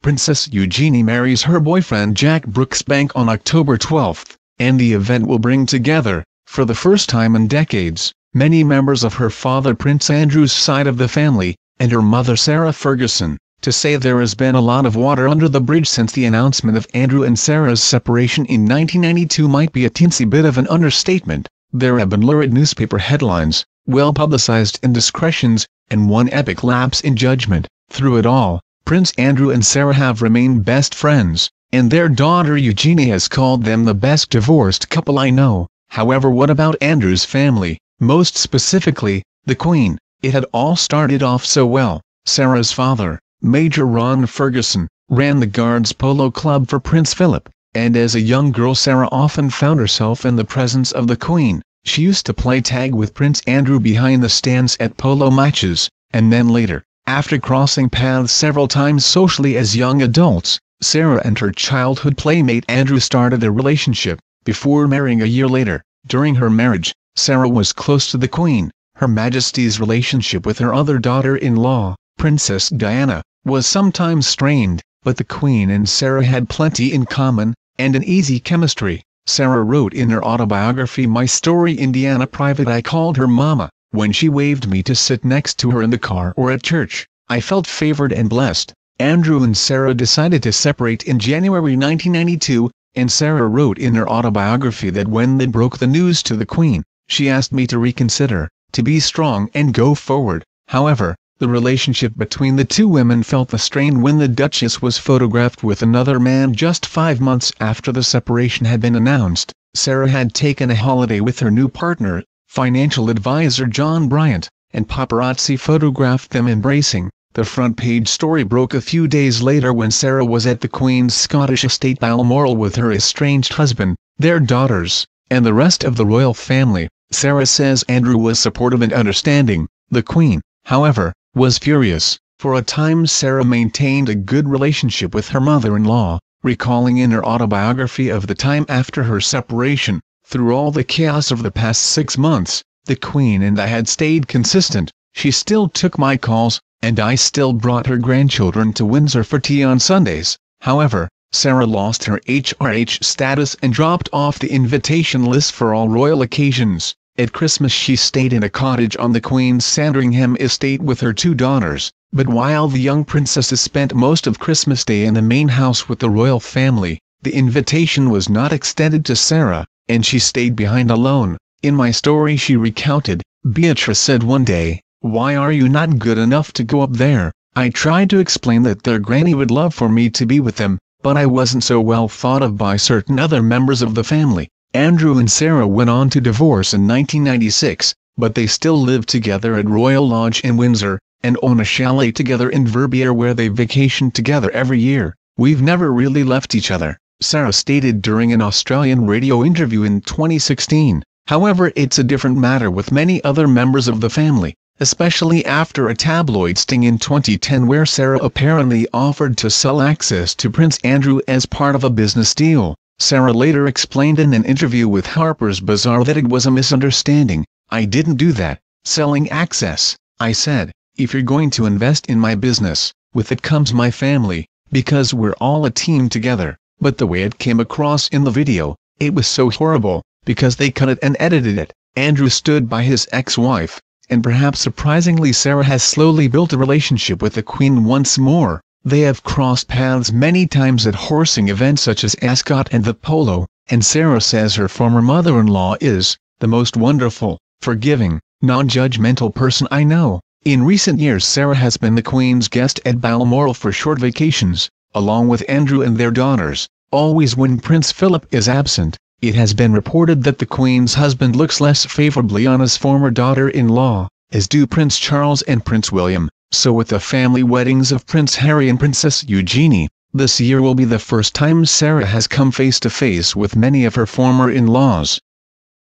Princess Eugenie marries her boyfriend Jack Brooksbank on October 12, and the event will bring together, for the first time in decades, many members of her father Prince Andrew's side of the family, and her mother Sarah Ferguson. To say there has been a lot of water under the bridge since the announcement of Andrew and Sarah's separation in 1992 might be a teensy bit of an understatement. There have been lurid newspaper headlines, well-publicized indiscretions, and one epic lapse in judgment. Through it all, Prince Andrew and Sarah have remained best friends, and their daughter Eugenie has called them the best divorced couple I know. However, what about Andrew's family, most specifically, the Queen? It had all started off so well. Sarah's father, Major Ron Ferguson, ran the Guards Polo Club for Prince Philip, and as a young girl Sarah often found herself in the presence of the Queen. She used to play tag with Prince Andrew behind the stands at polo matches, and then later, after crossing paths several times socially as young adults, Sarah and her childhood playmate Andrew started a relationship, before marrying a year later. During her marriage, Sarah was close to the Queen. Her Majesty's relationship with her other daughter-in-law, Princess Diana, was sometimes strained, but the Queen and Sarah had plenty in common, and an easy chemistry. Sarah wrote in her autobiography My Story Indiana Private, I called her Mama. When she waved me to sit next to her in the car or at church, I felt favored and blessed. Andrew and Sarah decided to separate in January 1992, and Sarah wrote in her autobiography that when they broke the news to the Queen, she asked me to reconsider, to be strong and go forward. However, the relationship between the two women felt the strain when the Duchess was photographed with another man just 5 months after the separation had been announced. Sarah had taken a holiday with her new partner, financial advisor John Bryant, and paparazzi photographed them embracing. The front page story broke a few days later when Sarah was at the Queen's Scottish estate Balmoral with her estranged husband, their daughters, and the rest of the royal family. Sarah says Andrew was supportive and understanding. The Queen, however, was furious. For a time Sarah maintained a good relationship with her mother-in-law, recalling in her autobiography of the time after her separation, through all the chaos of the past 6 months, the Queen and I had stayed consistent. She still took my calls, and I still brought her grandchildren to Windsor for tea on Sundays. However, Sarah lost her HRH status and dropped off the invitation list for all royal occasions. At Christmas she stayed in a cottage on the Queen's Sandringham estate with her 2 daughters, but while the young princesses spent most of Christmas Day in the main house with the royal family, the invitation was not extended to Sarah, and she stayed behind alone. In my story she recounted, Beatrice said one day, "Why are you not good enough to go up there?" I tried to explain that their granny would love for me to be with them, but I wasn't so well thought of by certain other members of the family. Andrew and Sarah went on to divorce in 1996, but they still live together at Royal Lodge in Windsor, and own a chalet together in Verbier where they vacation together every year. "We've never really left each other," Sarah stated during an Australian radio interview in 2016. However, it's a different matter with many other members of the family, especially after a tabloid sting in 2010 where Sarah apparently offered to sell access to Prince Andrew as part of a business deal. Sarah later explained in an interview with Harper's Bazaar that it was a misunderstanding. "I didn't do that, selling access. I said, if you're going to invest in my business, with it comes my family, because we're all a team together." But the way it came across in the video, it was so horrible, because they cut it and edited it. Andrew stood by his ex-wife, and perhaps surprisingly Sarah has slowly built a relationship with the Queen once more. They have crossed paths many times at horsing events such as Ascot and the polo, and Sarah says her former mother-in-law is the most wonderful, forgiving, non-judgmental person I know. In recent years Sarah has been the Queen's guest at Balmoral for short vacations, along with Andrew and their daughters, always when Prince Philip is absent. It has been reported that the Queen's husband looks less favorably on his former daughter-in-law, as do Prince Charles and Prince William. So with the family weddings of Prince Harry and Princess Eugenie, this year will be the first time Sarah has come face to face with many of her former in-laws.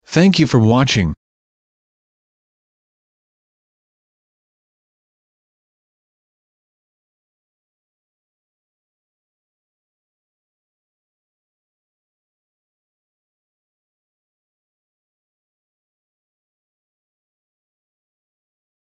Thank you for watching.